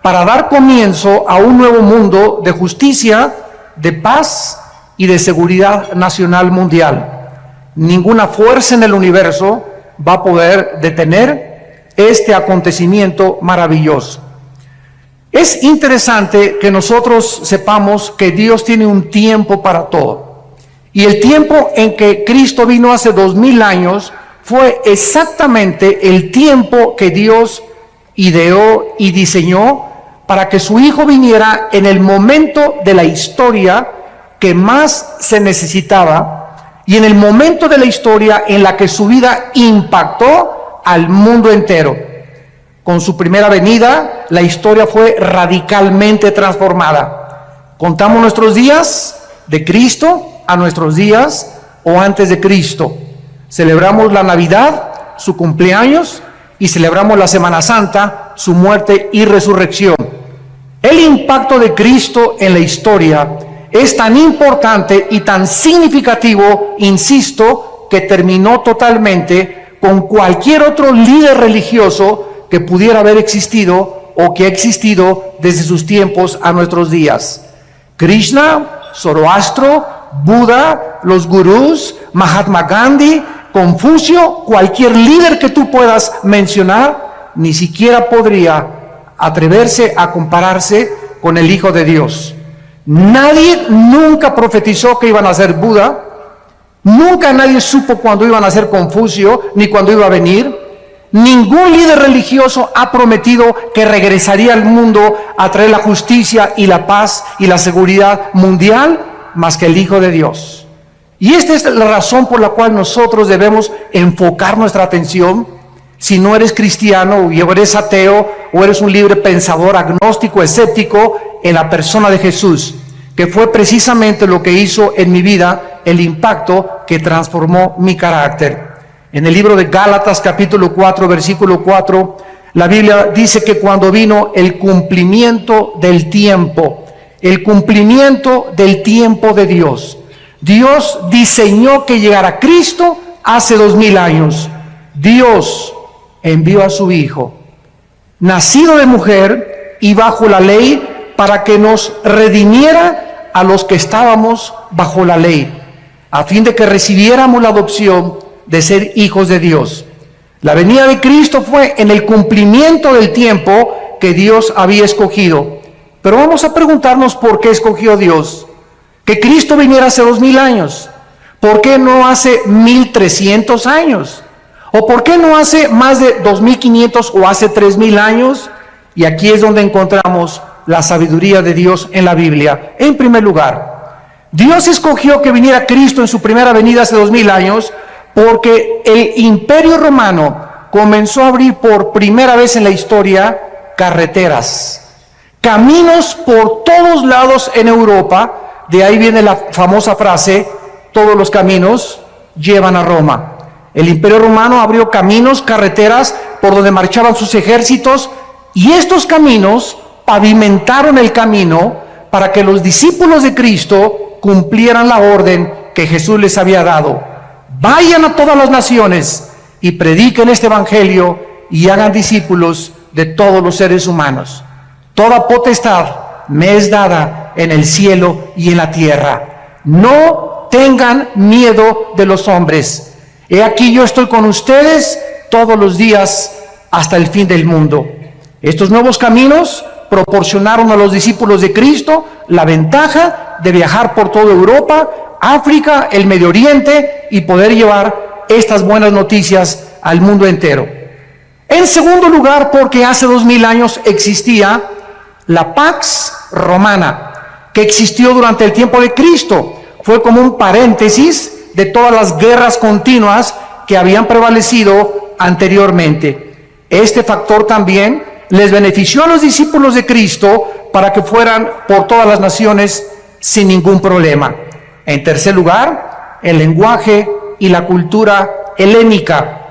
para dar comienzo a un nuevo mundo de justicia, de paz y de seguridad nacional mundial. Ninguna fuerza en el universo va a poder detener este acontecimiento maravilloso. Es interesante que nosotros sepamos que Dios tiene un tiempo para todo. Y el tiempo en que Cristo vino hace 2000 años fue exactamente el tiempo que Dios ideó y diseñó para que su Hijo viniera en el momento de la historia que más se necesitaba y en el momento de la historia en la que su vida impactó al mundo entero. Con su primera venida, la historia fue radicalmente transformada. Contamos nuestros días de Cristo a nuestros días o antes de Cristo. Celebramos la Navidad, su cumpleaños, y celebramos la Semana Santa, su muerte y resurrección. El impacto de Cristo en la historia es tan importante y tan significativo, insisto, que terminó totalmente con cualquier otro líder religioso que pudiera haber existido o que ha existido desde sus tiempos a nuestros días. Krishna, Zoroastro, Buda, los gurús, Mahatma Gandhi, Confucio, cualquier líder que tú puedas mencionar, ni siquiera podría atreverse a compararse con el Hijo de Dios. Nadie nunca profetizó que iban a ser Buda, nunca nadie supo cuándo iban a ser Confucio, ni cuándo iba a venir. Ningún líder religioso ha prometido que regresaría al mundo a traer la justicia y la paz y la seguridad mundial más que el Hijo de Dios. Y esta es la razón por la cual nosotros debemos enfocar nuestra atención. Si no eres cristiano, o eres ateo, o eres un libre pensador, agnóstico, escéptico, en la persona de Jesús, que fue precisamente lo que hizo en mi vida, el impacto que transformó mi carácter. En el libro de Gálatas, capítulo 4, versículo 4, la Biblia dice que cuando vino el cumplimiento del tiempo de Dios, Dios diseñó que llegara Cristo hace 2000 años. Dios envió a su Hijo, nacido de mujer y bajo la ley, para que nos redimiera a los que estábamos bajo la ley, a fin de que recibiéramos la adopción de ser hijos de Dios. La venida de Cristo fue en el cumplimiento del tiempo que Dios había escogido. Pero vamos a preguntarnos por qué escogió Dios que Cristo viniera hace 2000 años. ¿Por qué no hace 1300 años? ¿O por qué no hace más de 2500 o hace 3000 años? Y aquí es donde encontramos la sabiduría de Dios en la Biblia. En primer lugar, Dios escogió que viniera Cristo en su primera venida hace 2000 años porque el Imperio Romano comenzó a abrir por primera vez en la historia carreteras, caminos por todos lados en Europa. De ahí viene la famosa frase, todos los caminos llevan a Roma. El Imperio Romano abrió caminos, carreteras por donde marchaban sus ejércitos, y estos caminos pavimentaron el camino para que los discípulos de Cristo cumplieran la orden que Jesús les había dado. Vayan a todas las naciones y prediquen este evangelio y hagan discípulos de todos los seres humanos. Toda potestad me es dada en el cielo y en la tierra. No tengan miedo de los hombres. He aquí yo estoy con ustedes todos los días hasta el fin del mundo. Estos nuevos caminos proporcionaron a los discípulos de Cristo la ventaja de viajar por toda Europa, África, el Medio Oriente y poder llevar estas buenas noticias al mundo entero. En segundo lugar, porque hace 2000 años existía la Pax Romana, que existió durante el tiempo de Cristo. Fue como un paréntesis de todas las guerras continuas que habían prevalecido anteriormente. Este factor también les benefició a los discípulos de Cristo para que fueran por todas las naciones sin ningún problema. En tercer lugar, el lenguaje y la cultura helénica.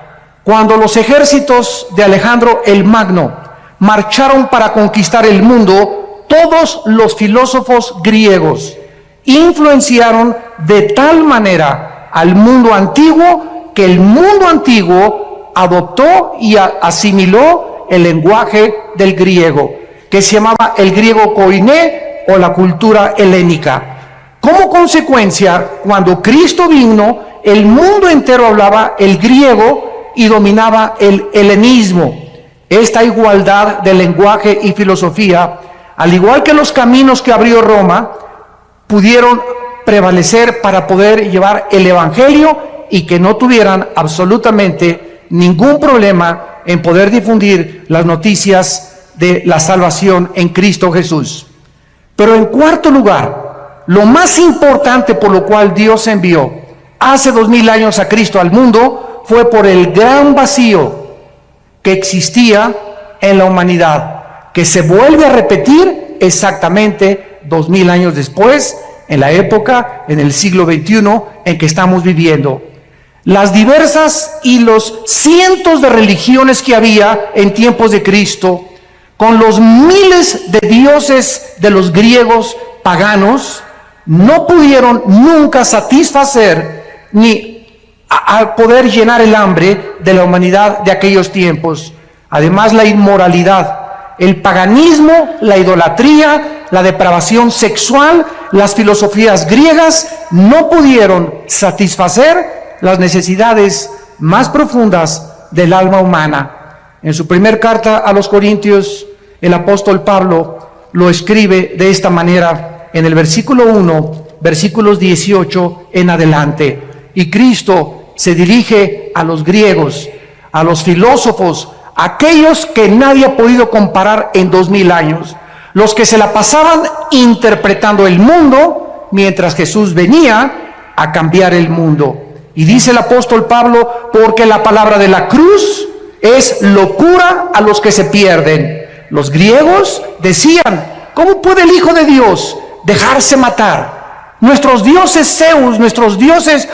Cuando los ejércitos de Alejandro el Magno marcharon para conquistar el mundo, todos los filósofos griegos influenciaron de tal manera al mundo antiguo que el mundo antiguo adoptó y asimiló el lenguaje del griego, que se llamaba el griego koiné o la cultura helénica. Como consecuencia, cuando Cristo vino, el mundo entero hablaba el griego y dominaba el helenismo. Esta igualdad de lenguaje y filosofía, al igual que los caminos que abrió Roma, pudieron prevalecer para poder llevar el evangelio y que no tuvieran absolutamente ningún problema en poder difundir las noticias de la salvación en Cristo Jesús. Pero en cuarto lugar, lo más importante por lo cual Dios envió hace 2000 años a Cristo al mundo fue por el gran vacío que existía en la humanidad, que se vuelve a repetir exactamente 2000 años después, en la época, en el siglo XXI en que estamos viviendo. Las diversas y los cientos de religiones que había en tiempos de Cristo, con los miles de dioses de los griegos paganos, no pudieron nunca satisfacer ni a poder llenar el hambre de la humanidad de aquellos tiempos. Además, la inmoralidad, el paganismo, la idolatría, la depravación sexual, las filosofías griegas no pudieron satisfacer las necesidades más profundas del alma humana. En su primer carta a los Corintios, el apóstol Pablo lo escribe de esta manera en el versículo 1, versículos 18 en adelante. Y Cristo se dirige a los griegos, a los filósofos, aquellos que nadie ha podido comparar en 2000 años, los que se la pasaban interpretando el mundo, mientras Jesús venía a cambiar el mundo. Y dice el apóstol Pablo, porque la palabra de la cruz es locura a los que se pierden. Los griegos decían, ¿cómo puede el Hijo de Dios dejarse matar? Nuestros dioses Zeus, nuestros dioses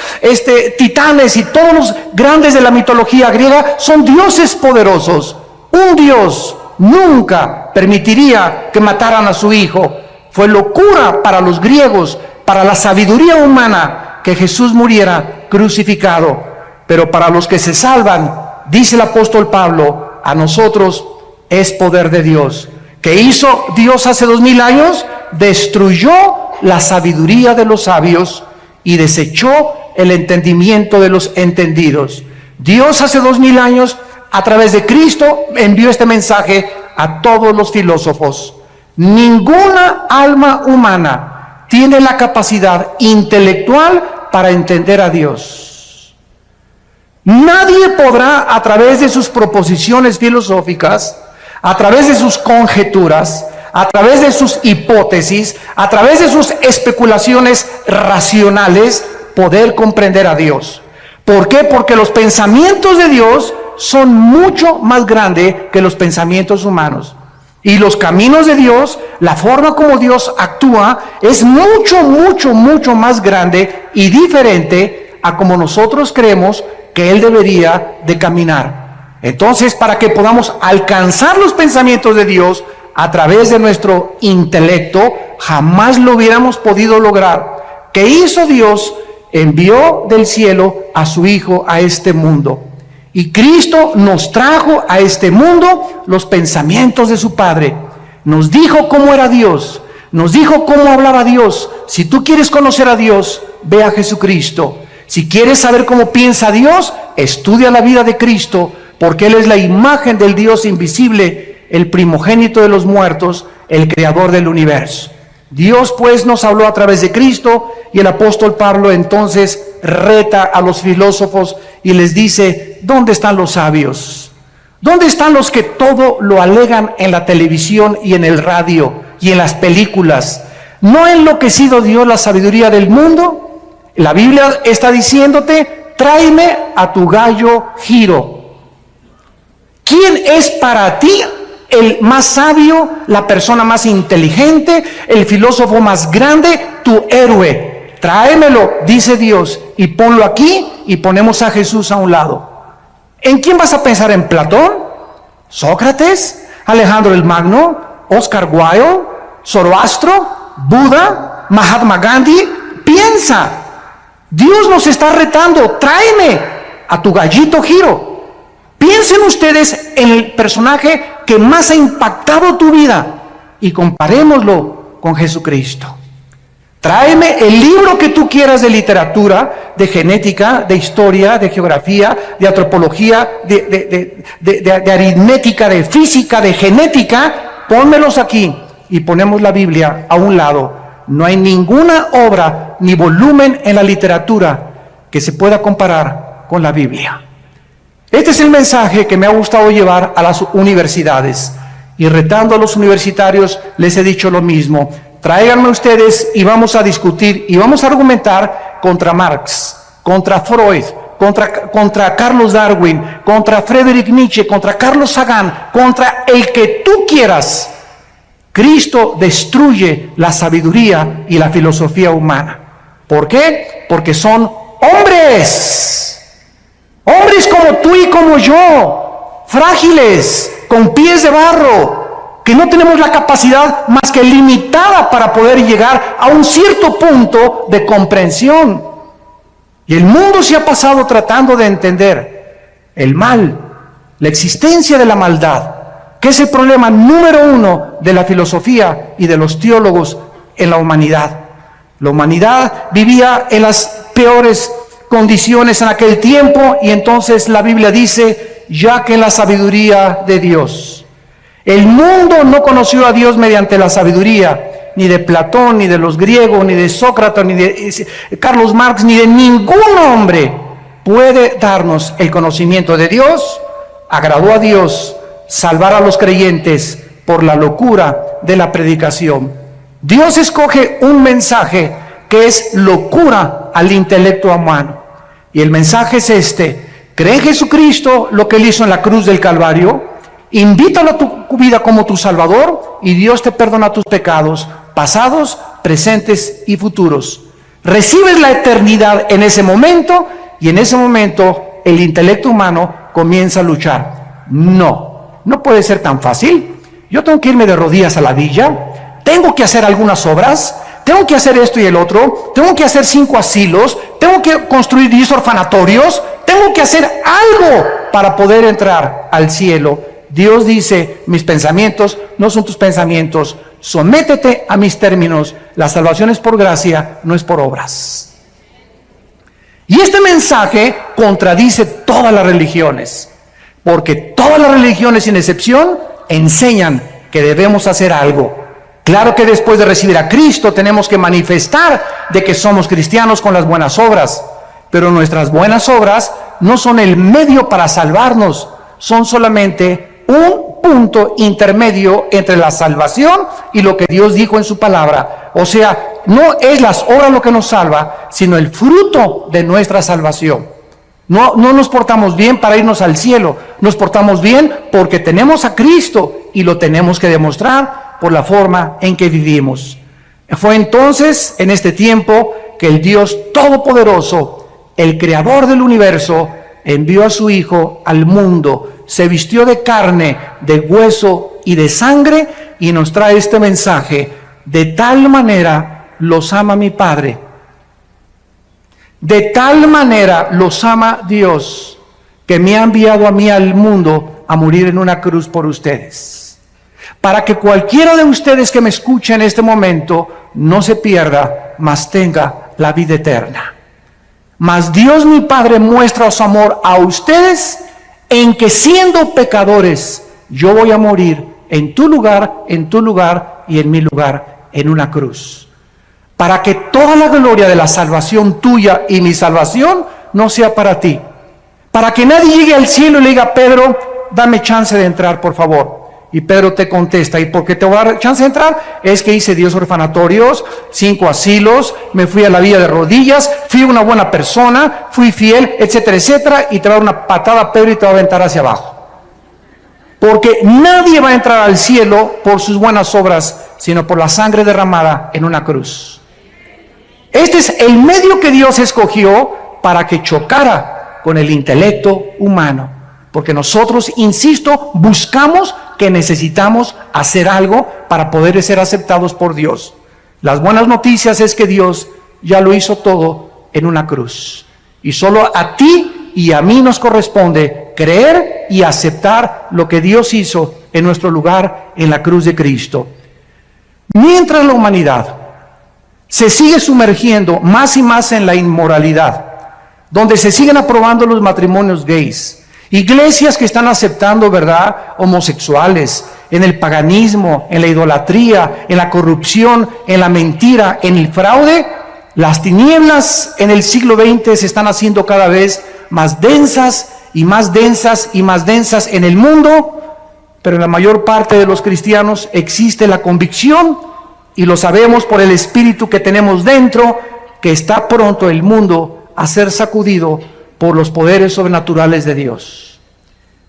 titanes y todos los grandes de la mitología griega son dioses poderosos. Un Dios nunca permitiría que mataran a su Hijo. Fue locura para los griegos, para la sabiduría humana, que Jesús muriera crucificado. Pero para los que se salvan, dice el apóstol Pablo, a nosotros es poder de Dios. ¿Qué hizo Dios hace 2000 años? Destruyó la sabiduría de los sabios y desechó el entendimiento de los entendidos. Dios hace 2000 años, a través de Cristo, envió este mensaje a todos los filósofos. Ninguna alma humana tiene la capacidad intelectual para entender a Dios. Nadie podrá, a través de sus proposiciones filosóficas, a través de sus conjeturas, a través de sus hipótesis, a través de sus especulaciones racionales, poder comprender a Dios. ¿Por qué? Porque los pensamientos de Dios son mucho más grandes que los pensamientos humanos. Y los caminos de Dios, la forma como Dios actúa, es mucho, mucho, mucho más grande y diferente a como nosotros creemos que Él debería de caminar. Entonces, para que podamos alcanzar los pensamientos de Dios a través de nuestro intelecto, jamás lo hubiéramos podido lograr. ¿Qué hizo Dios? Envió del cielo a su Hijo a este mundo. Y Cristo nos trajo a este mundo los pensamientos de su Padre. Nos dijo cómo era Dios. Nos dijo cómo hablaba Dios. Si tú quieres conocer a Dios, ve a Jesucristo. Si quieres saber cómo piensa Dios, estudia la vida de Cristo, porque Él es la imagen del Dios invisible, el primogénito de los muertos, el creador del universo. Dios pues nos habló a través de Cristo, y el apóstol Pablo entonces reta a los filósofos y les dice, ¿dónde están los sabios? ¿Dónde están los que todo lo alegan en la televisión y en el radio y en las películas? ¿No ha enloquecido Dios la sabiduría del mundo? La Biblia está diciéndote, tráeme a tu gallo Giro. ¿Quién es para ti el más sabio, la persona más inteligente, el filósofo más grande, tu héroe? Tráemelo, dice Dios, y ponlo aquí, y ponemos a Jesús a un lado. ¿En quién vas a pensar? ¿En Platón? ¿Sócrates? ¿Alejandro el Magno? ¿Oscar Wilde? ¿Zoroastro? ¿Buda? ¿Mahatma Gandhi? Piensa. Dios nos está retando. Tráeme a tu gallito Giro. Piensen ustedes en el personaje que más ha impactado tu vida. y comparémoslo con Jesucristo. Tráeme el libro que tú quieras de literatura, de genética, de historia, de geografía, de antropología, de aritmética, de física, de genética. Pónmelos aquí y ponemos la Biblia a un lado. No hay ninguna obra ni volumen en la literatura que se pueda comparar con la Biblia. Este es el mensaje que me ha gustado llevar a las universidades. Y retando a los universitarios les he dicho lo mismo. Tráiganme ustedes y vamos a discutir y vamos a argumentar contra Marx, contra Freud, contra Carlos Darwin, contra Friedrich Nietzsche, contra Carlos Sagan, contra el que tú quieras. Cristo destruye la sabiduría y la filosofía humana. ¿Por qué? Porque son hombres. Hombres como tú y como yo, frágiles, con pies de barro, que no tenemos la capacidad más que limitada para poder llegar a un cierto punto de comprensión. Y el mundo se ha pasado tratando de entender el mal, la existencia de la maldad, que es el problema número uno de la filosofía y de los teólogos en la humanidad. La humanidad vivía en las peores condiciones en aquel tiempo, y entonces la Biblia dice, ya que en la sabiduría de Dios. El mundo no conoció a Dios mediante la sabiduría, ni de Platón, ni de los griegos, ni de Sócrates, ni de Carlos Marx, ni de ningún hombre puede darnos el conocimiento de Dios. Agradó a Dios salvar a los creyentes por la locura de la predicación. Dios escoge un mensaje que es locura al intelecto humano. Y el mensaje es este: cree en Jesucristo, lo que Él hizo en la cruz del Calvario, invítalo a tu vida como tu Salvador, y Dios te perdona tus pecados, pasados, presentes y futuros. Recibes la eternidad en ese momento, y en ese momento el intelecto humano comienza a luchar. No puede ser tan fácil. Yo tengo que irme de rodillas a la villa, tengo que hacer algunas obras, tengo que hacer esto y el otro, tengo que hacer 5 asilos, tengo que construir 10 orfanatorios, tengo que hacer algo para poder entrar al cielo. Dios dice, mis pensamientos no son tus pensamientos, sométete a mis términos, la salvación es por gracia, no es por obras. Y este mensaje contradice todas las religiones, porque todas las religiones sin excepción enseñan que debemos hacer algo. Claro que después de recibir a Cristo tenemos que manifestar de que somos cristianos con las buenas obras, pero nuestras buenas obras no son el medio para salvarnos, son solamente un punto intermedio entre la salvación y lo que Dios dijo en su palabra. O sea, no es las obras lo que nos salva, sino el fruto de nuestra salvación. No nos portamos bien para irnos al cielo, nos portamos bien porque tenemos a Cristo y lo tenemos que demostrar por la forma en que vivimos. Fue entonces, en este tiempo, que el Dios Todopoderoso, el Creador del universo, envió a su Hijo al mundo, se vistió de carne, de hueso y de sangre, y nos trae este mensaje: de tal manera los ama mi Padre, de tal manera los ama Dios, que me ha enviado a mí al mundo a morir en una cruz por ustedes, para que cualquiera de ustedes que me escuche en este momento no se pierda, mas tenga la vida eterna. Mas Dios mi Padre muestra su amor a ustedes en que, siendo pecadores, yo voy a morir en tu lugar y en mi lugar, en una cruz, para que toda la gloria de la salvación tuya y mi salvación no sea para ti, para que nadie llegue al cielo y le diga: Pedro, dame chance de entrar, por favor. Y Pedro te contesta: ¿y por qué te voy a dar chance de entrar? Es que hice 10 orfanatorios, 5 asilos, me fui a la villa de rodillas, fui una buena persona, fui fiel, etcétera, etcétera. Y te va a dar una patada a Pedro y te va a aventar hacia abajo. Porque nadie va a entrar al cielo por sus buenas obras, sino por la sangre derramada en una cruz. Este es el medio que Dios escogió para que chocara con el intelecto humano. Porque nosotros, insisto, buscamos que necesitamos hacer algo para poder ser aceptados por Dios. Las buenas noticias es que Dios ya lo hizo todo en una cruz. Y solo a ti y a mí nos corresponde creer y aceptar lo que Dios hizo en nuestro lugar en la cruz de Cristo. Mientras la humanidad se sigue sumergiendo más y más en la inmoralidad, donde se siguen aprobando los matrimonios gays, iglesias que están aceptando, ¿verdad?, homosexuales, en el paganismo, en la idolatría, en la corrupción, en la mentira, en el fraude, las tinieblas en el siglo XX se están haciendo cada vez más densas y más densas y más densas en el mundo, pero en la mayor parte de los cristianos existe la convicción, y lo sabemos por el espíritu que tenemos dentro, que está pronto el mundo a ser sacudido por los poderes sobrenaturales de Dios.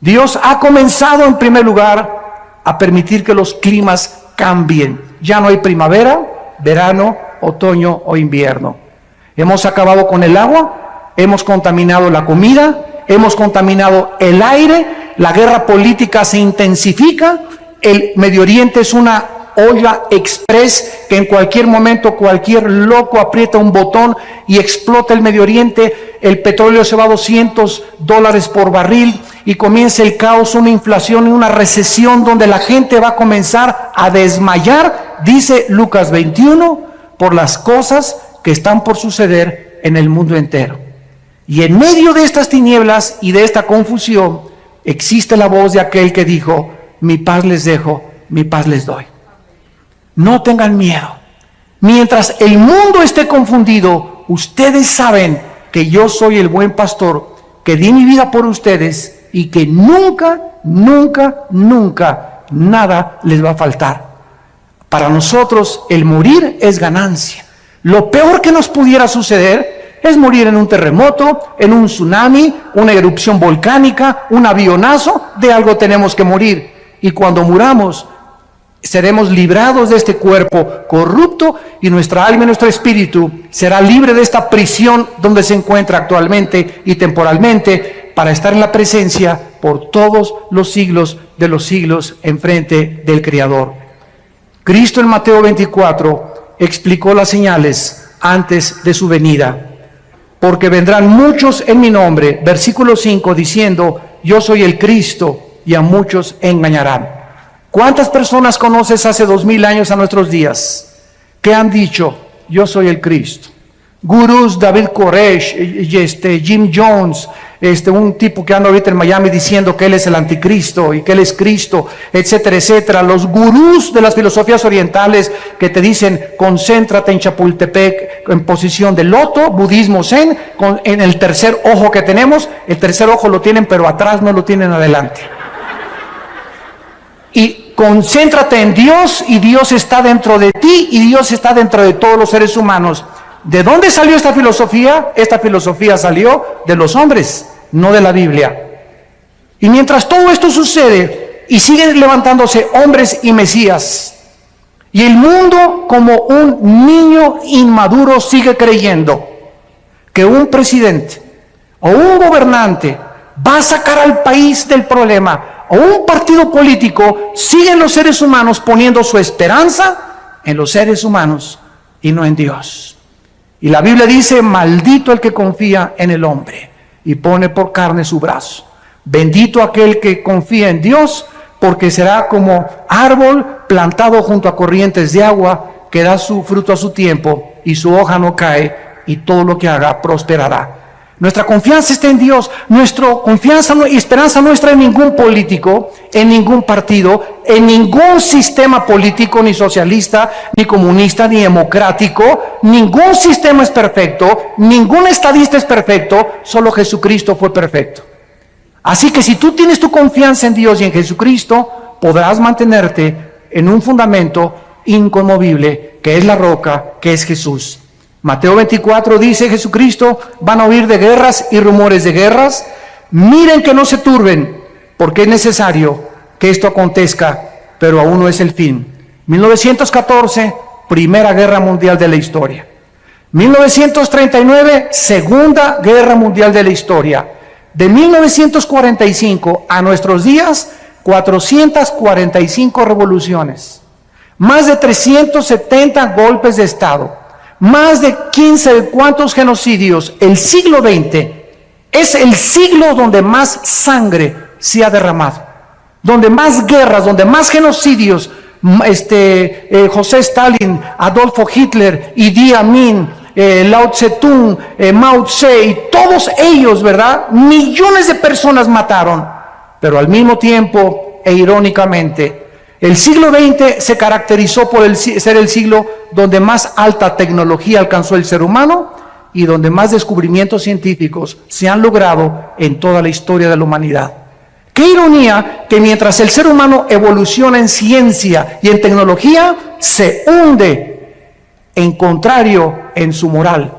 Dios ha comenzado en primer lugar a permitir que los climas cambien. Ya no hay primavera, verano, otoño o invierno. Hemos acabado con el agua, hemos contaminado la comida, hemos contaminado el aire, la guerra política se intensifica, el Medio Oriente es una olla express que en cualquier momento cualquier loco aprieta un botón y explota el Medio Oriente. El petróleo se va a $200 por barril y comienza el caos, una inflación y una recesión donde la gente va a comenzar a desmayar, dice Lucas 21, por las cosas que están por suceder en el mundo entero. Y en medio de estas tinieblas y de esta confusión existe la voz de aquel que dijo: mi paz les dejo, mi paz les doy. No tengan miedo. Mientras el mundo esté confundido, ustedes saben que yo soy el buen pastor, que di mi vida por ustedes y que nunca, nunca, nunca nada les va a faltar. Para nosotros el morir es ganancia. Lo peor que nos pudiera suceder es morir en un terremoto, en un tsunami, una erupción volcánica, un avionazo. De algo tenemos que morir. Y cuando muramos, seremos librados de este cuerpo corrupto y nuestra alma y nuestro espíritu será libre de esta prisión donde se encuentra actualmente y temporalmente, para estar en la presencia por todos los siglos de los siglos en frente del Creador. Cristo en Mateo 24 explicó las señales antes de su venida. Porque vendrán muchos en mi nombre, versículo 5, diciendo: yo soy el Cristo, y a muchos engañarán. ¿Cuántas personas conoces hace 2000 años a nuestros días que han dicho: yo soy el Cristo? Gurús, David Koresh, Jim Jones, un tipo que anda ahorita en Miami diciendo que él es el anticristo y que él es Cristo, etcétera, etcétera. Los gurús de las filosofías orientales que te dicen: concéntrate en Chapultepec en posición de loto, budismo zen, en el tercer ojo que tenemos. El tercer ojo lo tienen, pero atrás no lo tienen adelante. Y concéntrate en Dios, y Dios está dentro de ti, y Dios está dentro de todos los seres humanos. ¿De dónde salió esta filosofía? Esta filosofía salió de los hombres, no de la Biblia. Y mientras todo esto sucede y siguen levantándose hombres y mesías, y el mundo como un niño inmaduro sigue creyendo que un presidente o un gobernante va a sacar al país del problema, o un partido político, siguen los seres humanos poniendo su esperanza en los seres humanos y no en Dios. Y la Biblia dice: maldito el que confía en el hombre y pone por carne su brazo. Bendito aquel que confía en Dios, porque será como árbol plantado junto a corrientes de agua, que da su fruto a su tiempo y su hoja no cae, y todo lo que haga prosperará. Nuestra confianza está en Dios. Nuestra confianza y esperanza no está en ningún político, en ningún partido, en ningún sistema político, ni socialista, ni comunista, ni democrático. Ningún sistema es perfecto, ningún estadista es perfecto, solo Jesucristo fue perfecto. Así que si tú tienes tu confianza en Dios y en Jesucristo, podrás mantenerte en un fundamento inconmovible, que es la roca, que es Jesús. Mateo 24 dice Jesucristo: van a oír de guerras y rumores de guerras. Miren que no se turben, porque es necesario que esto acontezca, pero aún no es el fin. 1914, Primera Guerra Mundial de la historia. 1939, Segunda Guerra Mundial de la historia. De 1945 a nuestros días, 445 revoluciones, más de 370 golpes de Estado, más de 15 de cuantos genocidios. El siglo XX es el siglo donde más sangre se ha derramado, donde más guerras, donde más genocidios, José Stalin, Adolfo Hitler, Idi Amin, Lao Tse-tung, Mao Tse, y todos ellos, ¿verdad? Millones de personas mataron, pero al mismo tiempo, e irónicamente, el siglo XX se caracterizó por ser el siglo donde más alta tecnología alcanzó el ser humano y donde más descubrimientos científicos se han logrado en toda la historia de la humanidad. Qué ironía que mientras el ser humano evoluciona en ciencia y en tecnología, se hunde en contrario en su moral.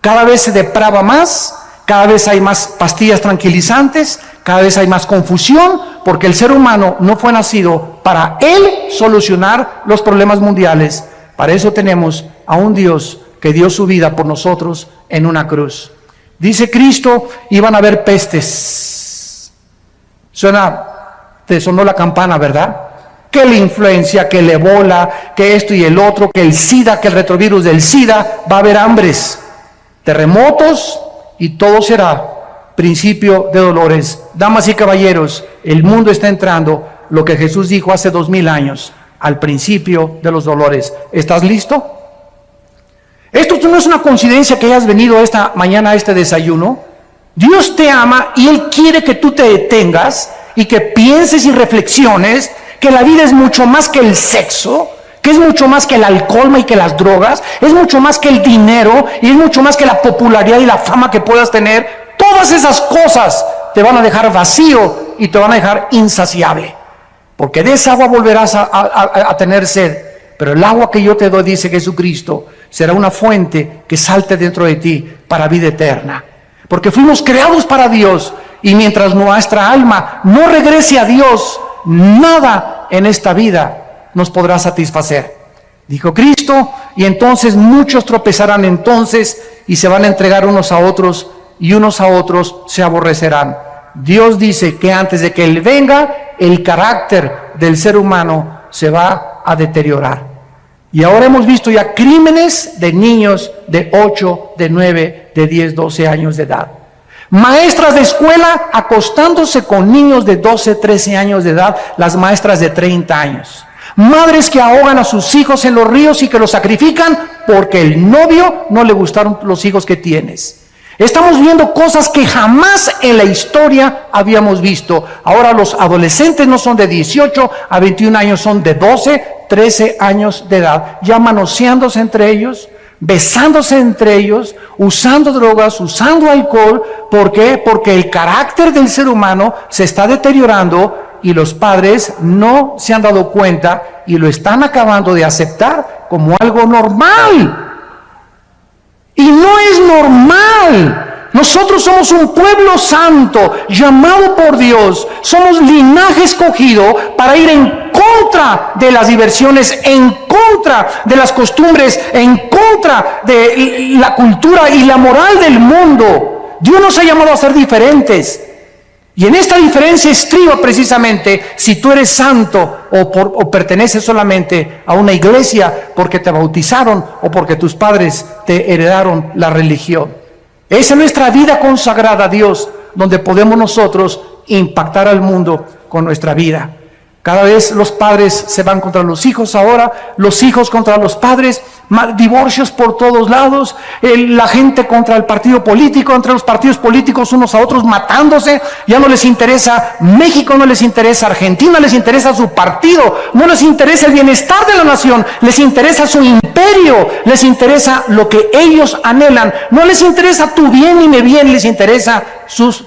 Cada vez se deprava más, cada vez hay más pastillas tranquilizantes, cada vez hay más confusión, porque el ser humano no fue nacido para él solucionar los problemas mundiales. Para eso tenemos a un Dios que dio su vida por nosotros en una cruz. Dice Cristo, iban a haber pestes. Te sonó la campana, ¿verdad? Que la influencia, que el ébola, que esto y el otro, que el SIDA, que el retrovirus del SIDA, va a haber hambres, terremotos y todo será principio de dolores. Damas y caballeros, el mundo está entrando, lo que Jesús dijo hace 2000 años, al principio de los dolores. ¿Estás listo? Esto no es una coincidencia que hayas venido esta mañana a este desayuno. Dios te ama y Él quiere que tú te detengas y que pienses y reflexiones que la vida es mucho más que el sexo, que es mucho más que el alcohol y que las drogas, es mucho más que el dinero y es mucho más que la popularidad y la fama que puedas tener. Todas esas cosas te van a dejar vacío y te van a dejar insaciable, porque de esa agua volverás a tener sed, pero el agua que yo te doy, dice Jesucristo, será una fuente que salte dentro de ti para vida eterna, porque fuimos creados para Dios, y mientras nuestra alma no regrese a Dios, nada en esta vida nos podrá satisfacer, dijo Cristo. Y entonces muchos tropezarán entonces y se van a entregar unos a otros, y unos a otros se aborrecerán. Dios dice que antes de que Él venga, el carácter del ser humano se va a deteriorar. Y ahora hemos visto ya crímenes de niños de 8, de 9, de 10, 12 años de edad. Maestras de escuela acostándose con niños de 12, 13 años de edad, las maestras de 30 años. Madres que ahogan a sus hijos en los ríos y que los sacrifican porque el novio no le gustaron los hijos que tienes. Estamos viendo cosas que jamás en la historia habíamos visto. Ahora los adolescentes no son de 18 a 21 años, son de 12, 13 años de edad, ya manoseándose entre ellos, besándose entre ellos, usando drogas, usando alcohol. ¿Por qué? Porque el carácter del ser humano se está deteriorando y los padres no se han dado cuenta y lo están acabando de aceptar como algo normal. Y no es normal. Nosotros somos un pueblo santo, llamado por Dios. Somos linaje escogido para ir en contra de las diversiones, en contra de las costumbres, en contra de la cultura y la moral del mundo. Dios nos ha llamado a ser diferentes. Y en esta diferencia estriba precisamente si tú eres santo o perteneces solamente a una iglesia porque te bautizaron o porque tus padres te heredaron la religión. Esa es nuestra vida consagrada a Dios, donde podemos nosotros impactar al mundo con nuestra vida. Cada vez los padres se van contra los hijos ahora, los hijos contra los padres, divorcios por todos lados, la gente contra el partido político, entre los partidos políticos unos a otros matándose. Ya no les interesa México, no les interesa Argentina, les interesa su partido, no les interesa el bienestar de la nación, les interesa su imperio, les interesa lo que ellos anhelan, no les interesa tu bien ni mi bien, les interesa sus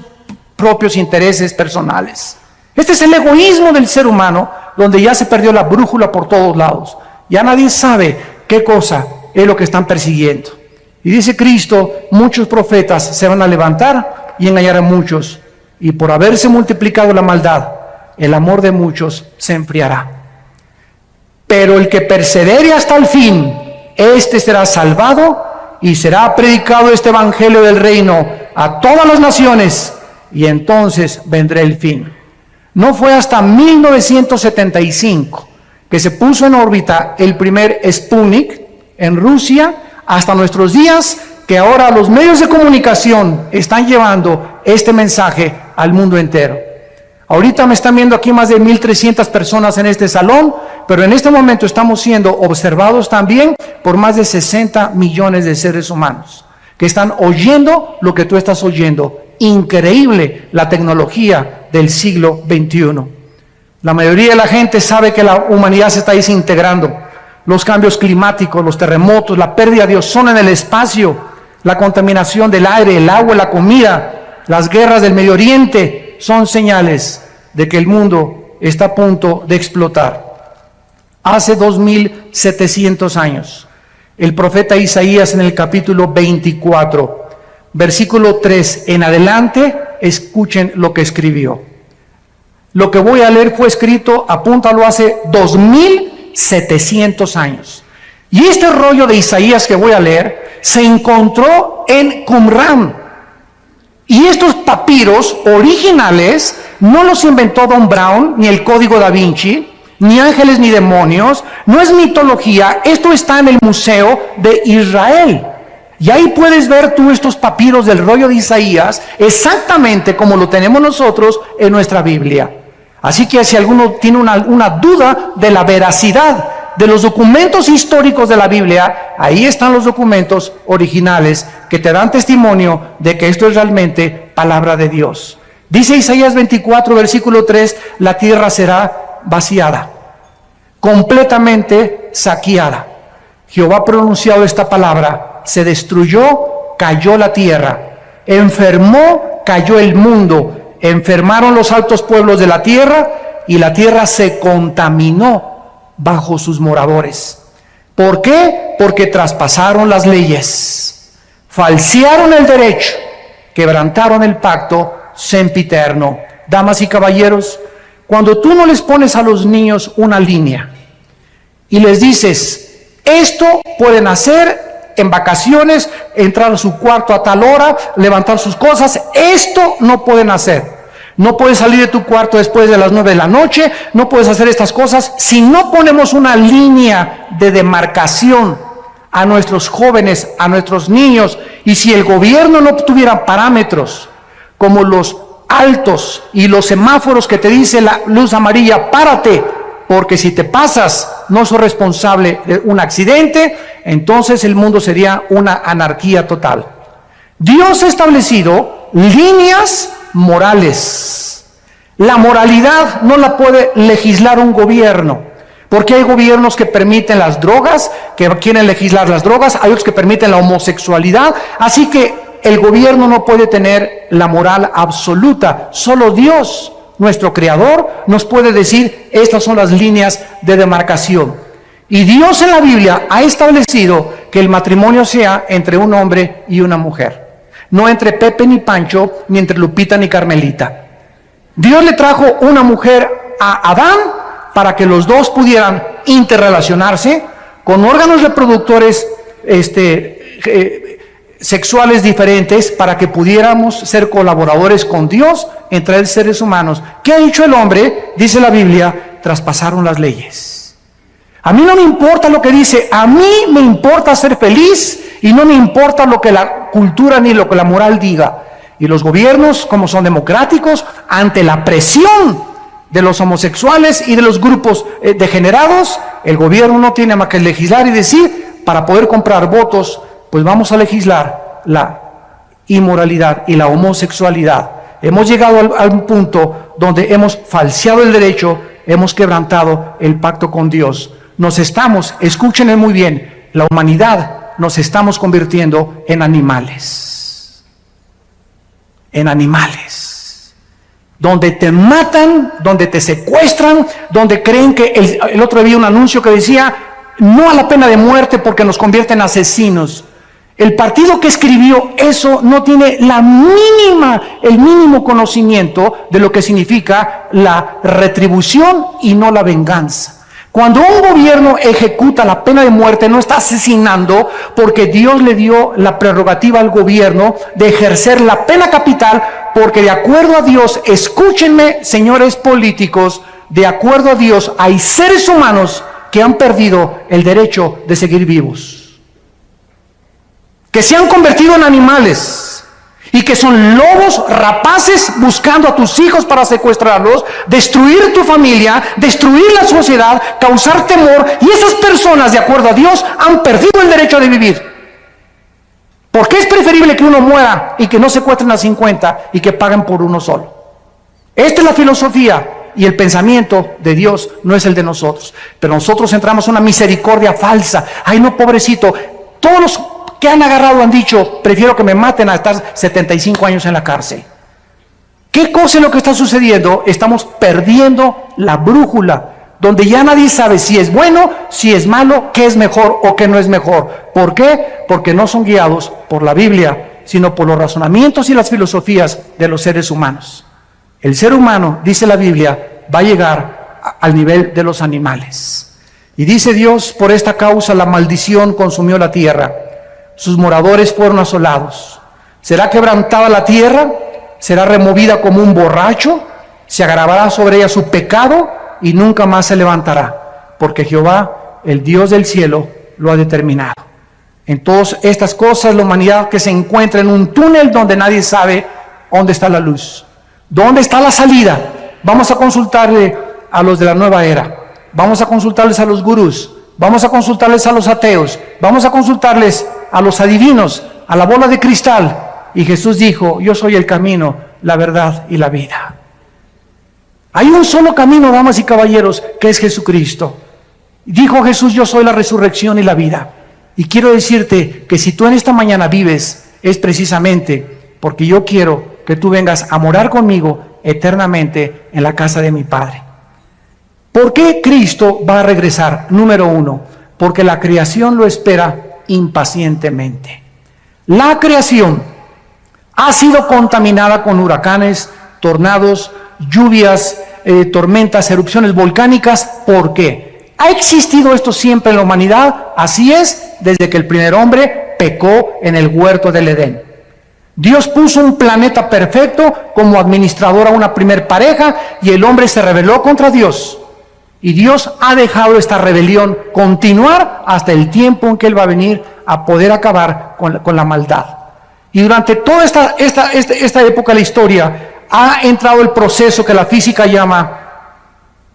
propios intereses personales. Este es el egoísmo del ser humano, donde ya se perdió la brújula por todos lados. Ya nadie sabe qué cosa es lo que están persiguiendo. Y dice Cristo, muchos profetas se van a levantar y engañar a muchos. Y por haberse multiplicado la maldad, el amor de muchos se enfriará. Pero el que persevere hasta el fin, este será salvado y será predicado este evangelio del reino a todas las naciones. Y entonces vendrá el fin. No fue hasta 1975 que se puso en órbita el primer Sputnik en Rusia, hasta nuestros días, que ahora los medios de comunicación están llevando este mensaje al mundo entero. Ahorita me están viendo aquí más de 1,300 personas en este salón, pero en este momento estamos siendo observados también por más de 60 millones de seres humanos que están oyendo lo que tú estás oyendo. Increíble la tecnología del siglo XXI. La mayoría de la gente sabe que la humanidad se está desintegrando. Los cambios climáticos, los terremotos, la pérdida de ozono en el espacio, la contaminación del aire, el agua, la comida, las guerras del Medio Oriente son señales de que el mundo está a punto de explotar. Hace 2700 años, el profeta Isaías en el capítulo 24, versículo 3 en adelante, escuchen lo que escribió. Lo que voy a leer fue escrito, apúntalo, hace 2700 años. Y este rollo de Isaías que voy a leer se encontró en Qumran. Y estos papiros originales no los inventó Don Brown, ni el Código Da Vinci, ni ángeles ni demonios. No es mitología, esto está en el Museo de Israel. Y ahí puedes ver tú estos papiros del rollo de Isaías exactamente como lo tenemos nosotros en nuestra Biblia. Así que si alguno tiene una duda de la veracidad de los documentos históricos de la Biblia, ahí están los documentos originales que te dan testimonio de que esto es realmente palabra de Dios. Dice Isaías 24, versículo 3, la tierra será vaciada, completamente saqueada. Jehová ha pronunciado esta palabra, se destruyó, cayó la tierra, enfermó, cayó el mundo, enfermaron los altos pueblos de la tierra y la tierra se contaminó bajo sus moradores. ¿Por qué? Porque traspasaron las leyes, falsearon el derecho, quebrantaron el pacto sempiterno. Damas y caballeros, cuando tú no les pones a los niños una línea y les dices, esto pueden hacer en vacaciones, entrar a su cuarto a tal hora, levantar sus cosas, esto no pueden hacer. No puedes salir de tu cuarto después de las 9 de la noche, no puedes hacer estas cosas. Si no ponemos una línea de demarcación a nuestros jóvenes, a nuestros niños, y si el gobierno no tuviera parámetros como los altos y los semáforos que te dice la luz amarilla, párate, porque si te pasas no sos responsable de un accidente, entonces el mundo sería una anarquía total. Dios ha establecido líneas morales. La moralidad no la puede legislar un gobierno, porque hay gobiernos que permiten las drogas, que quieren legislar las drogas, hay otros que permiten la homosexualidad, así que el gobierno no puede tener la moral absoluta. Solo Dios, nuestro Creador, nos puede decir, estas son las líneas de demarcación. Y Dios en la Biblia ha establecido que el matrimonio sea entre un hombre y una mujer. No entre Pepe ni Pancho, ni entre Lupita ni Carmelita. Dios le trajo una mujer a Adán para que los dos pudieran interrelacionarse con órganos reproductores sexuales diferentes, para que pudiéramos ser colaboradores con Dios entre seres humanos. ¿Qué ha dicho el hombre? Dice la Biblia, traspasaron las leyes. A mí no me importa lo que dice, a mí me importa ser feliz y no me importa lo que la cultura ni lo que la moral diga. Y los gobiernos, como son democráticos, ante la presión de los homosexuales y de los grupos degenerados, el gobierno no tiene más que legislar y decir, para poder comprar votos, pues vamos a legislar la inmoralidad y la homosexualidad. Hemos llegado a un punto donde hemos falseado el derecho, hemos quebrantado el pacto con Dios. Nos estamos, escúchenme muy bien, la humanidad nos estamos convirtiendo en animales. En animales. Donde te matan, donde te secuestran, donde creen que el otro día vi un anuncio que decía, no a la pena de muerte porque nos convierte en asesinos. El partido que escribió eso no tiene el mínimo conocimiento de lo que significa la retribución y no la venganza. Cuando un gobierno ejecuta la pena de muerte, no está asesinando, porque Dios le dio la prerrogativa al gobierno de ejercer la pena capital, porque de acuerdo a Dios, escúchenme, señores políticos, de acuerdo a Dios hay seres humanos que han perdido el derecho de seguir vivos, que se han convertido en animales. y que son lobos rapaces buscando a tus hijos para secuestrarlos, destruir tu familia, destruir la sociedad, causar temor, y esas personas, de acuerdo a Dios, han perdido el derecho de vivir. Porque es preferible que uno muera y que no secuestren a 50 y que paguen por uno solo. Esta es la filosofía y el pensamiento de Dios, no es el de nosotros. Pero nosotros entramos en una misericordia falsa. Ay, no, pobrecito. Todos los que han agarrado han dicho, prefiero que me maten a estar 75 años en la cárcel. ¿Qué cosa es lo que está sucediendo? Estamos perdiendo la brújula, donde ya nadie sabe si es bueno, si es malo, qué es mejor o qué no es mejor. ¿Por qué? Porque no son guiados por la Biblia, sino por los razonamientos y las filosofías de los seres humanos. El ser humano, dice la Biblia, va a llegar al nivel de los animales. Y dice Dios, por esta causa la maldición consumió la tierra. Sus moradores fueron asolados. ¿Será quebrantada la tierra? ¿Será removida como un borracho? ¿Se agravará sobre ella su pecado? Y nunca más se levantará, porque Jehová, el Dios del cielo, lo ha determinado. En todas estas cosas, la humanidad que se encuentra en un túnel donde nadie sabe dónde está la luz, dónde está la salida. Vamos a consultarle a los de la nueva era, vamos a consultarles a los gurús, vamos a consultarles a los ateos, vamos a consultarles a los adivinos, a la bola de cristal. Y Jesús dijo, yo soy el camino, la verdad y la vida. Hay un solo camino, damas y caballeros, que es Jesucristo. Dijo Jesús, yo soy la resurrección y la vida. Y quiero decirte que si tú en esta mañana vives, es precisamente porque yo quiero que tú vengas a morar conmigo eternamente en la casa de mi Padre. ¿Por qué Cristo va a regresar? Número uno, porque la creación lo espera impacientemente. La creación ha sido contaminada con huracanes, tornados, lluvias, tormentas, erupciones volcánicas. ¿Por qué? ¿Ha existido esto siempre en la humanidad? Así es, desde que el primer hombre pecó en el huerto del Edén. Dios puso un planeta perfecto como administrador a una primer pareja y el hombre se rebeló contra Dios. Y Dios ha dejado esta rebelión continuar hasta el tiempo en que Él va a venir a poder acabar con la maldad. Y durante toda esta época de la historia ha entrado el proceso que la física llama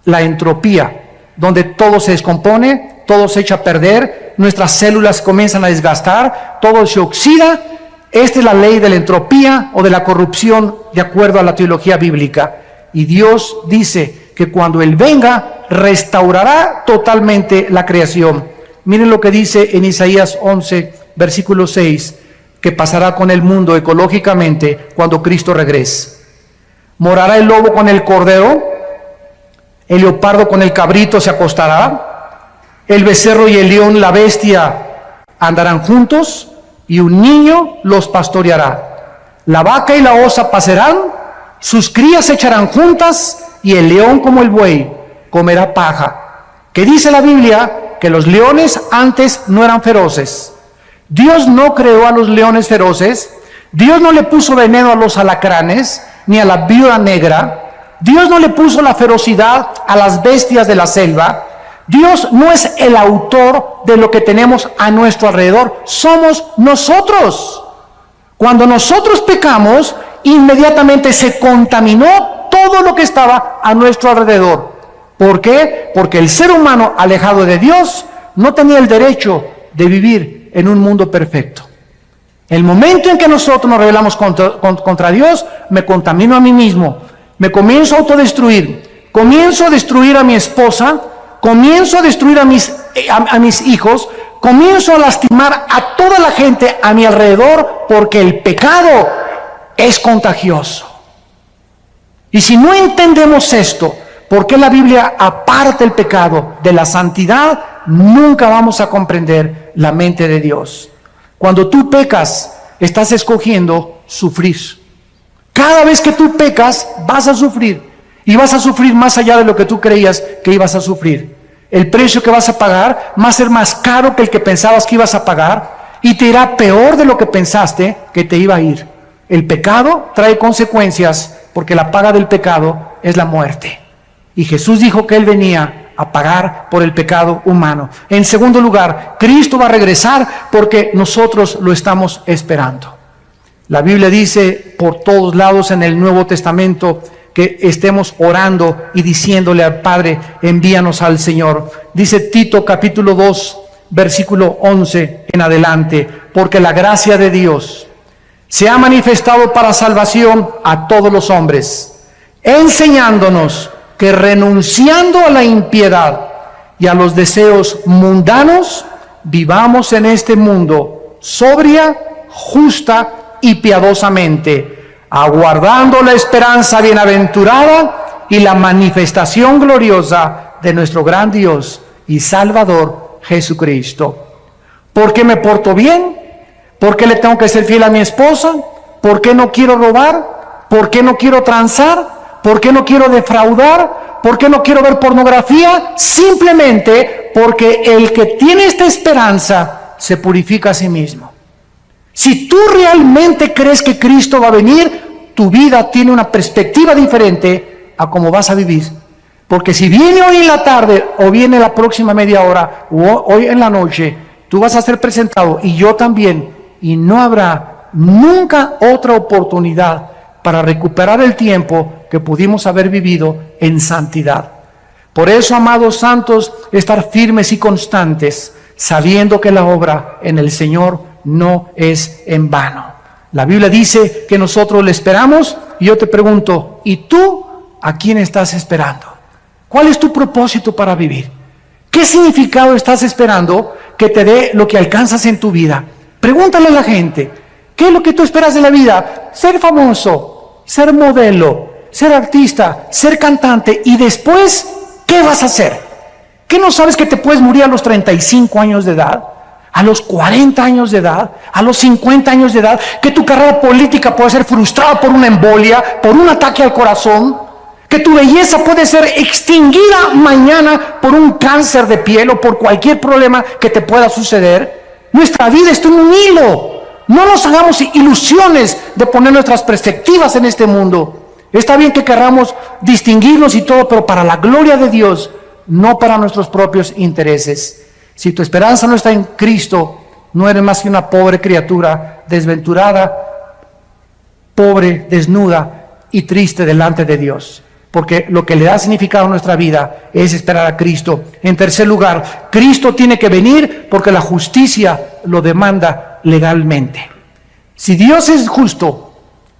la entropía, donde todo se descompone, todo se echa a perder, nuestras células comienzan a desgastar, todo se oxida. Esta es la ley de la entropía o de la corrupción de acuerdo a la teología bíblica. Y Dios dice que cuando Él venga, restaurará totalmente la creación. Miren lo que dice en Isaías 11, versículo 6, que pasará con el mundo ecológicamente cuando Cristo regrese. Morará el lobo con el cordero, el leopardo con el cabrito se acostará, el becerro y el león, la bestia, andarán juntos, y un niño los pastoreará. La vaca y la osa pasarán, sus crías se echarán juntas, y el león como el buey comerá paja. ¿Qué dice la Biblia? Que los leones antes no eran feroces. Dios no creó a los leones feroces, Dios no le puso veneno a los alacranes, ni a la viuda negra. Dios no le puso la ferocidad a las bestias de la selva. Dios no es el autor de lo que tenemos a nuestro alrededor, somos nosotros. Cuando nosotros pecamos, inmediatamente se contaminó todo lo que estaba a nuestro alrededor. ¿Por qué? Porque el ser humano alejado de Dios no tenía el derecho de vivir en un mundo perfecto. El momento en que nosotros nos rebelamos contra Dios, me contamino a mí mismo, me comienzo a autodestruir, comienzo a destruir a mi esposa, comienzo a destruir a mis hijos, comienzo a lastimar a toda la gente a mi alrededor, porque el pecado es contagioso. Y si no entendemos esto, ¿por qué la Biblia aparta el pecado de la santidad? Nunca vamos a comprender la mente de Dios. Cuando tú pecas, estás escogiendo sufrir. Cada vez que tú pecas, vas a sufrir. Y vas a sufrir más allá de lo que tú creías que ibas a sufrir. El precio que vas a pagar va a ser más caro que el que pensabas que ibas a pagar. Y te irá peor de lo que pensaste que te iba a ir. El pecado trae consecuencias, porque la paga del pecado es la muerte. Y Jesús dijo que Él venía a pagar por el pecado humano. En segundo lugar, Cristo va a regresar porque nosotros lo estamos esperando. La Biblia dice por todos lados en el Nuevo Testamento que estemos orando y diciéndole al Padre, envíanos al Señor. Dice Tito capítulo 2, versículo 11 en adelante, porque la gracia de Dios se ha manifestado para salvación a todos los hombres, enseñándonos que renunciando a la impiedad y a los deseos mundanos, vivamos en este mundo sobria, justa y piadosamente, aguardando la esperanza bienaventurada y la manifestación gloriosa de nuestro gran Dios y Salvador Jesucristo. ¿Por qué me porto bien? ¿Por qué le tengo que ser fiel a mi esposa? ¿Por qué no quiero robar? ¿Por qué no quiero transar? ¿Por qué no quiero defraudar? ¿Por qué no quiero ver pornografía? Simplemente porque el que tiene esta esperanza se purifica a sí mismo. Si tú realmente crees que Cristo va a venir, tu vida tiene una perspectiva diferente a cómo vas a vivir. Porque si viene hoy en la tarde o viene la próxima media hora o hoy en la noche, tú vas a ser presentado y yo también, y no habrá nunca otra oportunidad para recuperar el tiempo que pudimos haber vivido en santidad. Por eso, amados santos, estar firmes y constantes, sabiendo que la obra en el Señor no es en vano. La Biblia dice que nosotros le esperamos, y yo te pregunto, ¿y tú a quién estás esperando? ¿Cuál es tu propósito para vivir? ¿Qué significado estás esperando que te dé lo que alcanzas en tu vida? Pregúntale a la gente, ¿qué es lo que tú esperas de la vida? Ser famoso, ser modelo, ser artista, ser cantante, y después, ¿qué vas a hacer? ¿Qué no sabes que te puedes morir a los 35 años de edad? A los 40 años de edad, a los 50 años de edad, que tu carrera política puede ser frustrada por una embolia, por un ataque al corazón, que tu belleza puede ser extinguida mañana por un cáncer de piel o por cualquier problema que te pueda suceder. Nuestra vida está en un hilo. No nos hagamos ilusiones de poner nuestras perspectivas en este mundo. Está bien que queramos distinguirnos y todo, pero para la gloria de Dios, no para nuestros propios intereses. Si tu esperanza no está en Cristo, no eres más que una pobre criatura, desventurada, pobre, desnuda y triste delante de Dios. Porque lo que le da significado a nuestra vida es esperar a Cristo. En tercer lugar, Cristo tiene que venir porque la justicia lo demanda legalmente. Si Dios es justo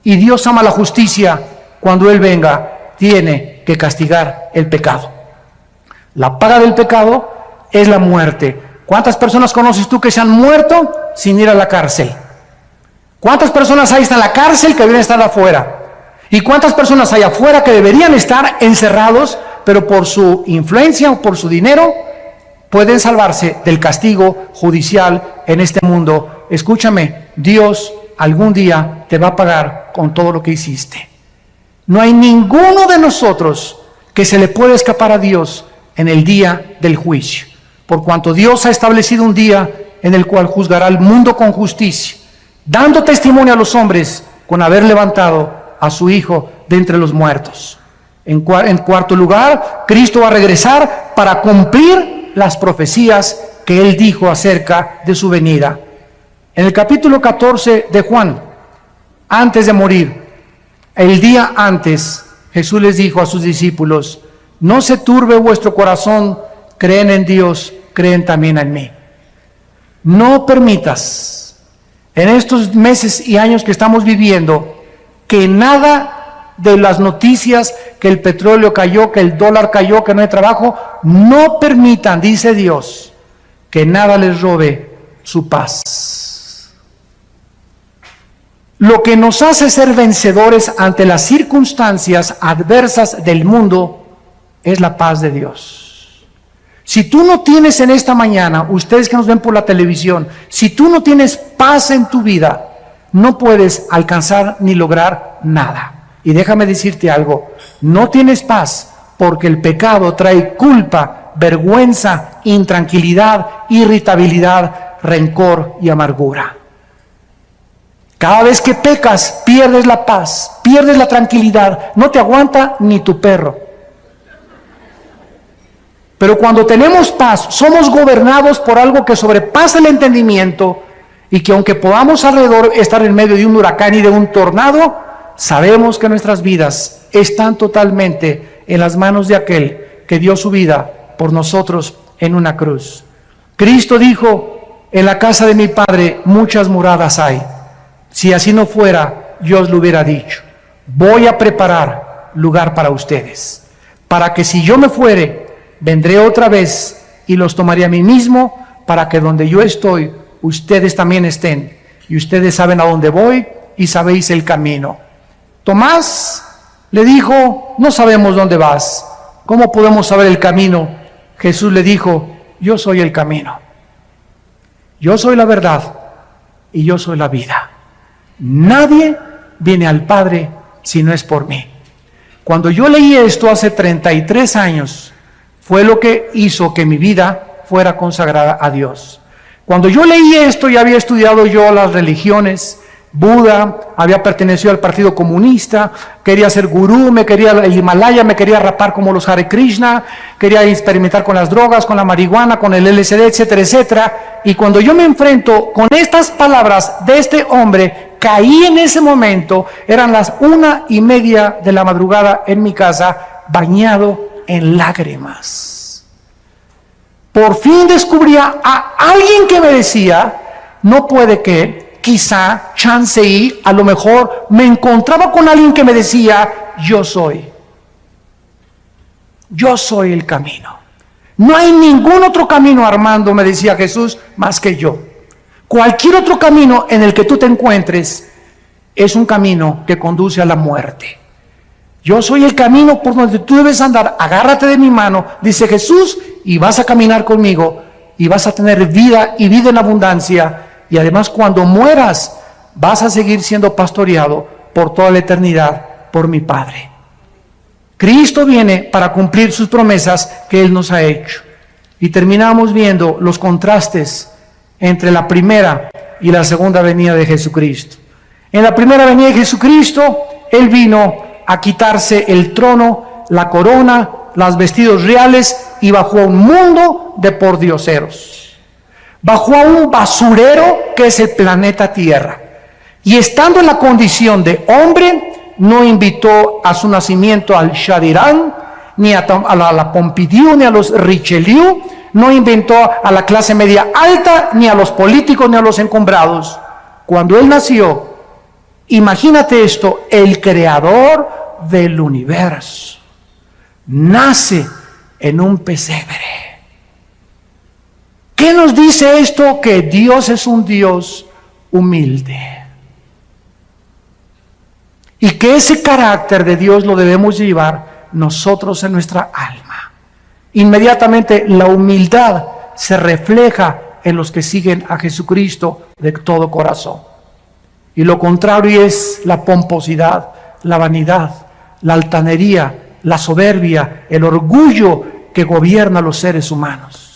y Dios ama la justicia, cuando Él venga, tiene que castigar el pecado. La paga del pecado es la muerte. ¿Cuántas personas conoces tú que se han muerto sin ir a la cárcel? ¿Cuántas personas hay en la cárcel que deben estar afuera? ¿Y cuántas personas hay afuera que deberían estar encerrados, pero por su influencia o por su dinero pueden salvarse del castigo judicial en este mundo? Escúchame, Dios algún día te va a pagar con todo lo que hiciste. No hay ninguno de nosotros que se le pueda escapar a Dios en el día del juicio, por cuanto Dios ha establecido un día en el cual juzgará al mundo con justicia, dando testimonio a los hombres con haber levantado a su Hijo de entre los muertos. En cuarto lugar, Cristo va a regresar para cumplir las profecías que Él dijo acerca de su venida. En el capítulo 14 de Juan, antes de morir, el día antes, Jesús les dijo a sus discípulos: no se turbe vuestro corazón, creen en Dios, creen también en mí. No permitas en estos meses y años que estamos viviendo que nada de las noticias, que el petróleo cayó, que el dólar cayó, que no hay trabajo, no permitan, dice Dios, que nada les robe su paz. Lo que nos hace ser vencedores ante las circunstancias adversas del mundo es la paz de Dios. Si tú no tienes en esta mañana, ustedes que nos ven por la televisión, si tú no tienes paz en tu vida, no puedes alcanzar ni lograr nada. Y déjame decirte algo, no tienes paz porque el pecado trae culpa, vergüenza, intranquilidad, irritabilidad, rencor y amargura. Cada vez que pecas, pierdes la paz, pierdes la tranquilidad, no te aguanta ni tu perro. Pero cuando tenemos paz, somos gobernados por algo que sobrepasa el entendimiento, y que aunque podamos alrededor estar en medio de un huracán y de un tornado, sabemos que nuestras vidas están totalmente en las manos de aquel que dio su vida por nosotros en una cruz. Cristo dijo: en la casa de mi Padre muchas moradas hay. Si así no fuera, yo os lo hubiera dicho. Voy a preparar lugar para ustedes, para que si yo me fuere, vendré otra vez y los tomaré a mí mismo, para que donde yo estoy, ustedes también estén. Y ustedes saben a dónde voy y sabéis el camino. Tomás le dijo: no sabemos dónde vas. ¿Cómo podemos saber el camino? Jesús le dijo: yo soy el camino. Yo soy la verdad y yo soy la vida. Nadie viene al Padre si no es por mí. Cuando yo leí esto hace 33 años, fue lo que hizo que mi vida fuera consagrada a Dios. Cuando yo leí esto, ya había estudiado yo las religiones, Buda, había pertenecido al Partido Comunista, quería ser gurú, me quería el Himalaya, me quería rapar como los Hare Krishna, quería experimentar con las drogas, con la marihuana, con el LSD, etcétera, etcétera. Y cuando yo me enfrento con estas palabras de este hombre, caí en ese momento. Eran las 1:30 de la madrugada en mi casa, bañado en lágrimas. Por fin descubría a alguien que me decía: no puede que, quizá, chance y, a lo mejor me encontraba con alguien que me decía: yo soy el camino. No hay ningún otro camino, Armando, me decía Jesús, más que yo. Cualquier otro camino en el que tú te encuentres es un camino que conduce a la muerte. Yo soy el camino por donde tú debes andar. Agárrate de mi mano, dice Jesús, y vas a caminar conmigo y vas a tener vida y vida en abundancia. Y además, cuando mueras, vas a seguir siendo pastoreado por toda la eternidad por mi Padre. Cristo viene para cumplir sus promesas que Él nos ha hecho. Y terminamos viendo los contrastes entre la primera y la segunda venida de Jesucristo. En la primera venida de Jesucristo, Él vino a quitarse el trono, la corona, los vestidos reales y bajó a un mundo de pordioseros. Bajó a un basurero que es el planeta Tierra. Y estando en la condición de hombre, no invitó a su nacimiento al Chadirán, ni a la Pompidou, ni a los Richelieu, no inventó a la clase media alta, ni a los políticos, ni a los encumbrados. Cuando Él nació, imagínate esto, el creador del universo nace en un pesebre. ¿Qué nos dice esto? Que Dios es un Dios humilde. Y que ese carácter de Dios lo debemos llevar nosotros en nuestra alma. Inmediatamente la humildad se refleja en los que siguen a Jesucristo de todo corazón. Y lo contrario es la pomposidad, la vanidad, la altanería, la soberbia, el orgullo que gobierna a los seres humanos.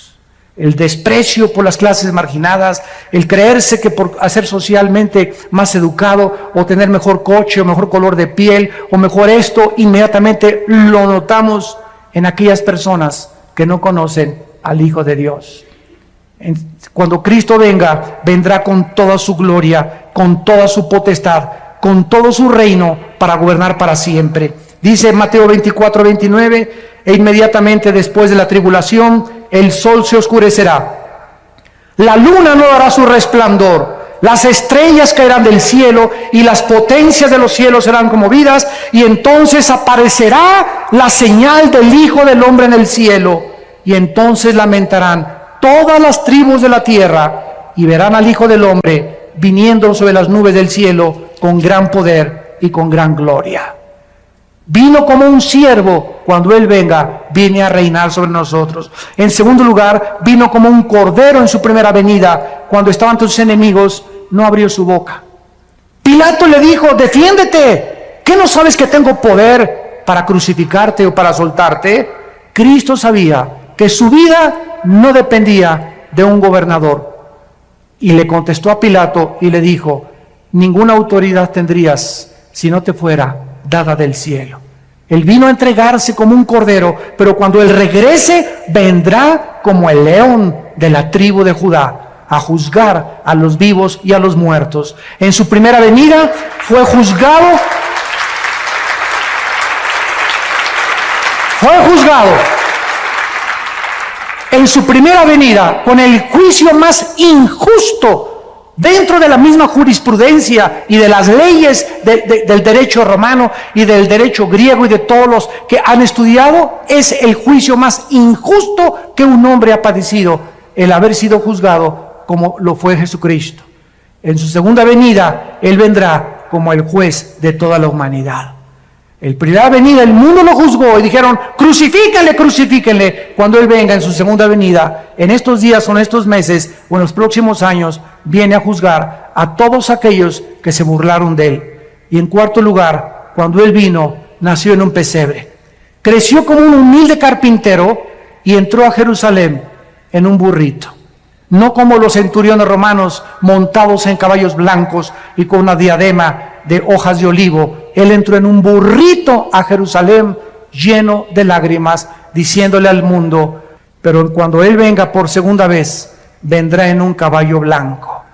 El desprecio por las clases marginadas, el creerse que por ser socialmente más educado o tener mejor coche o mejor color de piel o mejor esto, inmediatamente lo notamos en aquellas personas que no conocen al Hijo de Dios. Cuando Cristo venga, vendrá con toda su gloria, con toda su potestad, con todo su reino para gobernar para siempre. Dice Mateo 24:29, e inmediatamente después de la tribulación, el sol se oscurecerá, la luna no dará su resplandor, las estrellas caerán del cielo y las potencias de los cielos serán conmovidas, y entonces aparecerá la señal del Hijo del Hombre en el cielo, y entonces lamentarán todas las tribus de la tierra y verán al Hijo del Hombre viniendo sobre las nubes del cielo con gran poder y con gran gloria. Vino como un siervo. Cuando Él venga, viene a reinar sobre nosotros. En segundo lugar, vino como un cordero en su primera venida. Cuando estaban sus enemigos, no abrió su boca. Pilato le dijo: defiéndete. ¿Qué no sabes que tengo poder para crucificarte o para soltarte? Cristo sabía que su vida no dependía de un gobernador. Y le contestó a Pilato y le dijo: ninguna autoridad tendrías si no te fuera dada del cielo. Él vino a entregarse como un cordero, pero cuando Él regrese, vendrá como el león de la tribu de Judá. a juzgar a los vivos y a los muertos. En su primera venida fue juzgado. En su primera venida con el juicio más injusto dentro de la misma jurisprudencia y de las leyes del derecho romano y del derecho griego y de todos los que han estudiado. Es el juicio más injusto que un hombre ha padecido, el haber sido juzgado como lo fue Jesucristo. En su segunda venida Él vendrá como el juez de toda la humanidad. En primera venida el mundo lo juzgó y dijeron: crucifíquenle, crucifíquenle. Cuando Él venga en su segunda venida, en estos días o en estos meses o en los próximos años, viene a juzgar a todos aquellos que se burlaron de Él. Y en cuarto lugar, cuando Él vino, nació en un pesebre. Creció como un humilde carpintero y entró a Jerusalén en un burrito. No como los centuriones romanos montados en caballos blancos y con una diadema de hojas de olivo. Él entró en un burrito a Jerusalén lleno de lágrimas, diciéndole al mundo: pero cuando Él venga por segunda vez, vendrá en un caballo blanco,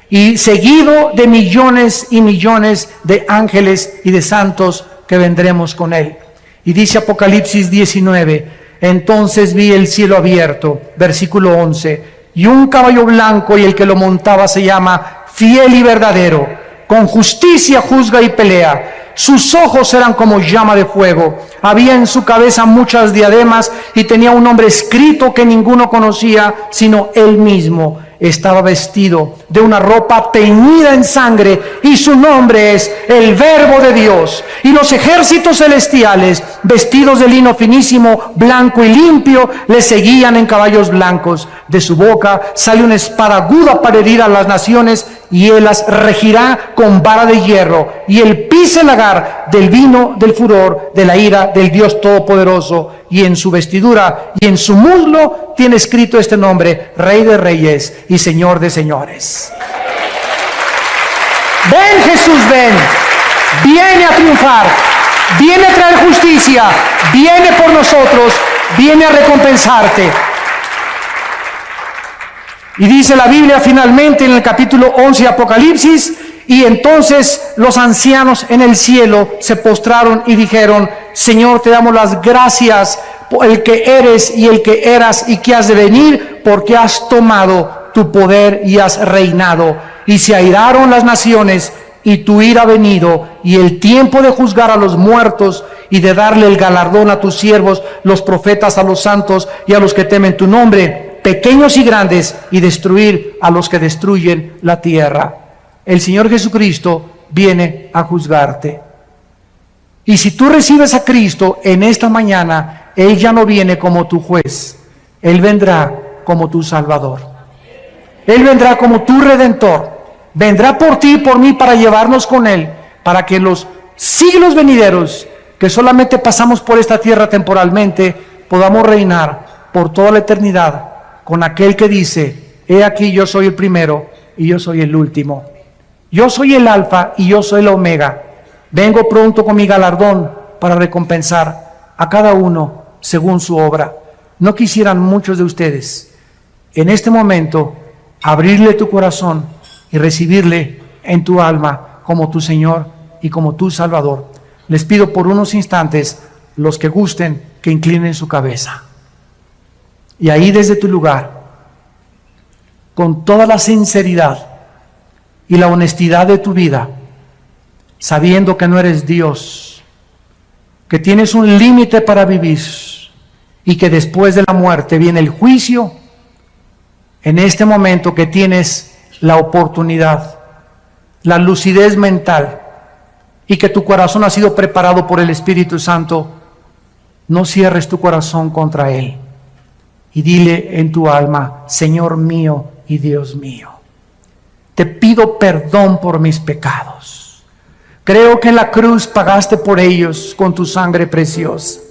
y seguido de millones y millones de ángeles y de santos que vendremos con Él. Y dice Apocalipsis 19: entonces vi el cielo abierto, versículo 11, y un caballo blanco, y el que lo montaba se llama Fiel y Verdadero, con justicia juzga y pelea. Sus ojos eran como llama de fuego. Había en su cabeza muchas diademas y tenía un nombre escrito que ninguno conocía sino Él mismo. Estaba vestido de una ropa teñida en sangre y su nombre es el Verbo de Dios. Y los ejércitos celestiales, vestidos de lino finísimo, blanco y limpio, le seguían en caballos blancos. De su boca sale una espada aguda para herir a las naciones, y Él las regirá con vara de hierro, y Él pisa el lagar del vino del furor de la ira del Dios Todopoderoso. Y en su vestidura y en su muslo tiene escrito este nombre: Rey de Reyes y Señor de Señores. Ven, Jesús, ven. Viene a triunfar, viene a traer justicia, viene por nosotros, viene a recompensarte. Y dice la Biblia finalmente en el capítulo 11 de Apocalipsis: y entonces los ancianos en el cielo se postraron y dijeron: Señor, te damos las gracias por el que eres y el que eras y que has de venir, porque has tomado tu poder y has reinado. Y se airaron las naciones, y tu ira ha venido, y el tiempo de juzgar a los muertos y de darle el galardón a tus siervos, los profetas, a los santos y a los que temen tu nombre, pequeños y grandes, y destruir a los que destruyen la tierra. El Señor Jesucristo viene a juzgarte. Y si tú recibes a Cristo en esta mañana, Él ya no viene como tu juez, Él vendrá como tu Salvador. Él vendrá como tu Redentor. Vendrá por ti y por mí para llevarnos con Él, para que en los siglos venideros, que solamente pasamos por esta tierra temporalmente, podamos reinar por toda la eternidad con aquel que dice: he aquí, yo soy el primero y yo soy el último. Yo soy el alfa y yo soy el omega. Vengo pronto con mi galardón para recompensar a cada uno según su obra. ¿No quisieran muchos de ustedes en este momento abrirle tu corazón y recibirle en tu alma como tu Señor y como tu Salvador? Les pido por unos instantes, los que gusten, que inclinen su cabeza. Y ahí desde tu lugar, con toda la sinceridad y la honestidad de tu vida, sabiendo que no eres Dios, que tienes un límite para vivir y que después de la muerte viene el juicio, en este momento que tienes la oportunidad, la lucidez mental y que tu corazón ha sido preparado por el Espíritu Santo, no cierres tu corazón contra Él y dile en tu alma: Señor mío y Dios mío, te pido perdón por mis pecados. Creo que en la cruz pagaste por ellos con tu sangre preciosa.